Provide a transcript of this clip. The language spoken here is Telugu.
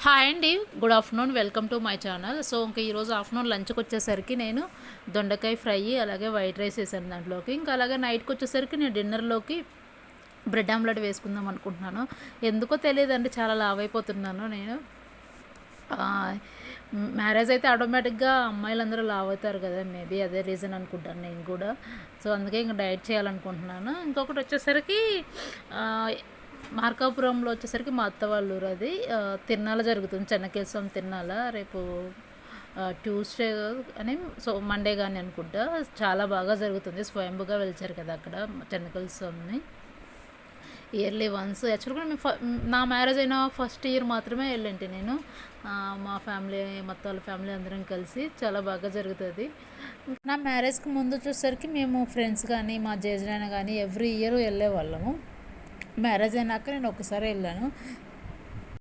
హాయ్ అండి. Good afternoon. Welcome to my channel. So ఇంక ఈరోజు ఆఫ్టర్నూన్ లంచ్కి వచ్చేసరికి నేను దొండకాయ ఫ్రై అలాగే వైట్ రైస్ వేసాను దాంట్లోకి. ఇంకా అలాగే నైట్కి వచ్చేసరికి నేను డిన్నర్లోకి బ్రెడ్ ఆమ్లెట్ వేసుకుందాం అనుకుంటున్నాను. ఎందుకో తెలియదండి, చాలా లావ్ అయిపోతున్నాను నేను. మ్యారేజ్ అయితే ఆటోమేటిక్గా అమ్మాయిలందరూ లావ్ అవుతారు కదా, మేబీ అదే రీజన్ అనుకుంటాను నేను కూడా. సో అందుకే ఇంకా డైట్ చేయాలనుకుంటున్నాను. ఇంకొకటి వచ్చేసరికి ఆ, మార్కాపురంలో వచ్చేసరికి మా అత్త వాళ్ళ ఊరు అది. తిరునాళ్ళ జరుగుతుంది, చెన్నకేశవం తిరునాళ్ళ రేపు ట్యూస్డే అని, సో మండే కానీ అనుకుంటా. చాలా బాగా జరుగుతుంది, స్వయంభుగా వెళ్చారు కదా అక్కడ చెన్నకేశవంని. ఇయర్లీ వన్స్ యాక్చువల్గా మేము నా మ్యారేజ్ అయిన ఫస్ట్ ఇయర్ మాత్రమే వెళ్ళంటి నేను. మా ఫ్యామిలీ మొత్తం వాళ్ళ ఫ్యామిలీ అందరం కలిసి చాలా బాగా జరుగుతుంది. నా మ్యారేజ్కి ముందు వచ్చేసరికి మేము ఫ్రెండ్స్ కానీ మా జేజనైనా కానీ ఎవ్రీ ఇయర్ వెళ్ళే వాళ్ళము. మ్యారేజ్ అయినాక నేను ఒకసారి వెళ్ళాను.